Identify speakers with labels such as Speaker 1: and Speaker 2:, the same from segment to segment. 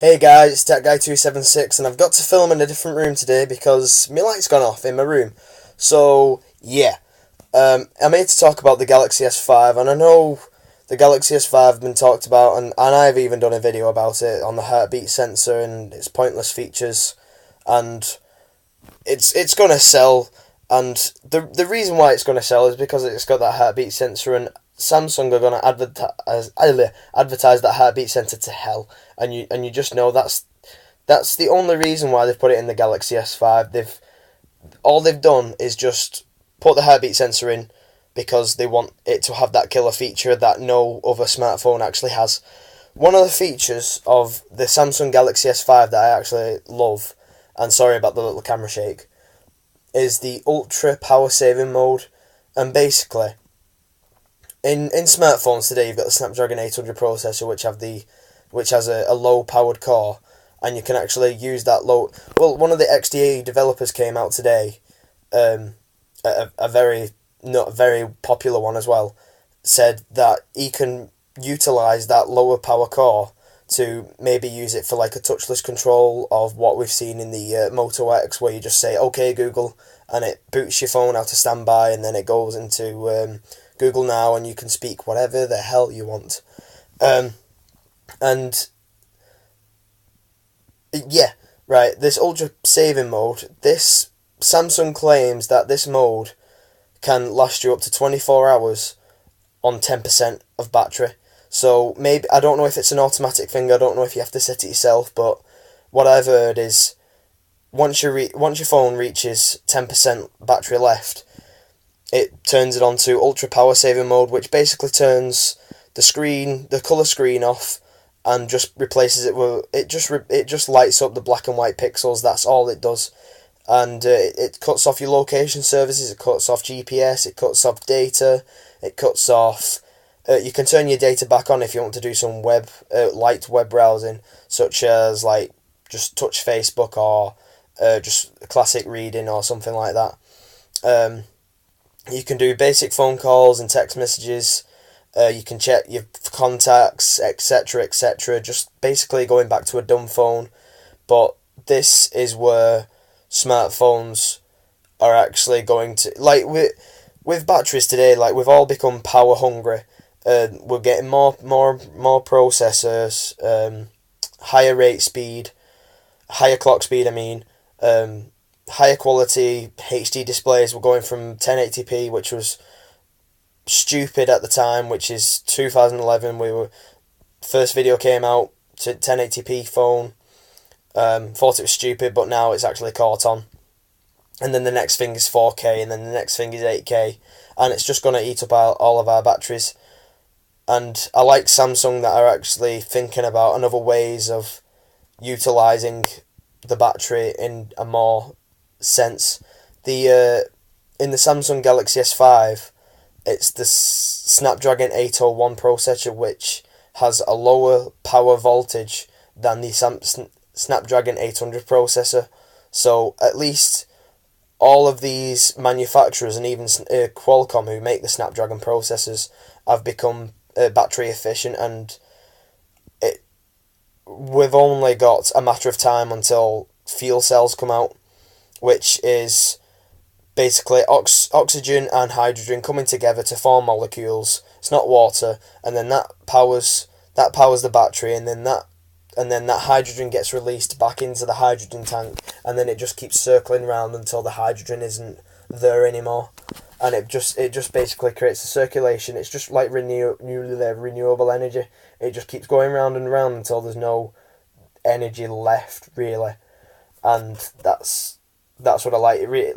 Speaker 1: Hey guys, it's TechGuy276 and I've got to film in a different room today because my light's gone off in my room. So, yeah. I'm here to talk about the Galaxy S5, and I know the Galaxy S5 has been talked about, and I've even done a video about it on the heartbeat sensor and its pointless features, and it's gonna sell, and the reason why it's gonna sell is because it's got that heartbeat sensor, and Samsung are gonna advertise that heartbeat sensor to hell, and you just know that's the only reason why they've put it in the Galaxy S5. All they've done is just put the heartbeat sensor in because they want it to have that killer feature that no other smartphone actually has. One of the features of the Samsung Galaxy S5 that I actually love, and sorry about the little camera shake, is the ultra power saving mode. And basically, in smartphones today, you've got the Snapdragon 800 processor, which has a low powered core, and you can actually use that low. Well, one of the XDA developers came out today, a very not very popular one as well, said that he can utilize that lower power core to maybe use it for like a touchless control of what we've seen in the Moto X, where you just say "Okay Google" and it boots your phone out of standby, and then it goes into Google Now, and you can speak whatever the hell you want. And yeah, right. This ultra saving mode. This Samsung claims that this mode can last you up to 24 hours on 10% of battery. So maybe, I don't know if it's an automatic thing. I don't know if you have to set it yourself. But what I've heard is once your phone reaches 10% battery left, it turns it on to ultra power saving mode, which basically turns the colour screen off, and just replaces it with it just lights up the black and white pixels. That's all it does, and it cuts off your location services. It cuts off GPS. It cuts off data. It cuts off. You can turn your data back on if you want to do some light web browsing, such as like just touch Facebook or just classic reading or something like that. You can do basic phone calls and text messages. You can check your contacts, etc., etc. Just basically going back to a dumb phone. But this is where smartphones are actually going to, like with batteries today. Like, we've all become power hungry. We're getting more processors, higher rate speed, higher clock speed. I mean, higher quality HD displays. We're going from 1080p, which was stupid at the time, which is 2011. First video came out to 1080p phone. Thought it was stupid, but now it's actually caught on. And then the next thing is 4K, and then the next thing is 8K, and it's just going to eat up all of our batteries. And I like Samsung that are actually thinking about another ways of utilising the battery in a more sense. In the Samsung Galaxy S5, it's the Snapdragon 801 processor, which has a lower power voltage than the Snapdragon 800 processor. So at least all of these manufacturers, and even Qualcomm, who make the Snapdragon processors, have become battery efficient, and we've only got a matter of time until fuel cells come out, which is basically oxygen and hydrogen coming together to form molecules. It's not water, and then that powers the battery, and then that hydrogen gets released back into the hydrogen tank, and then it just keeps circling around until the hydrogen isn't there anymore, and it just basically creates a circulation. It's just like renewable energy. It just keeps going round and round until there's no energy left, really, and that's what I like. It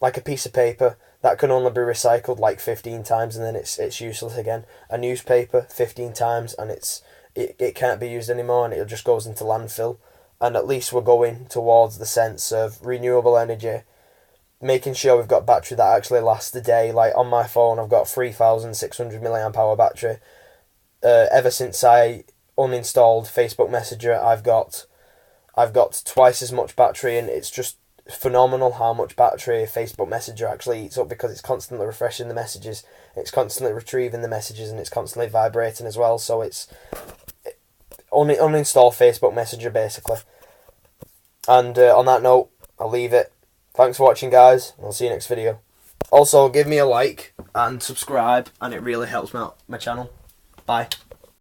Speaker 1: like a piece of paper that can only be recycled like 15 times, and then it's useless again. A newspaper 15 times, and it can't be used anymore, and it just goes into landfill. And at least we're going towards the sense of renewable energy, making sure we've got battery that actually lasts a day. Like on my phone, I've got 3,600 milliamp hour battery. Ever since I uninstalled Facebook Messenger, I've got twice as much battery, and it's just phenomenal how much battery Facebook Messenger actually eats up, because it's constantly refreshing the messages, it's constantly retrieving the messages, and it's constantly vibrating as well. So it's uninstall Facebook Messenger basically. And on that note, I'll leave it. Thanks for watching, guys. I'll see you next video. Also, give me a like and subscribe, and it really helps me out my channel. Bye.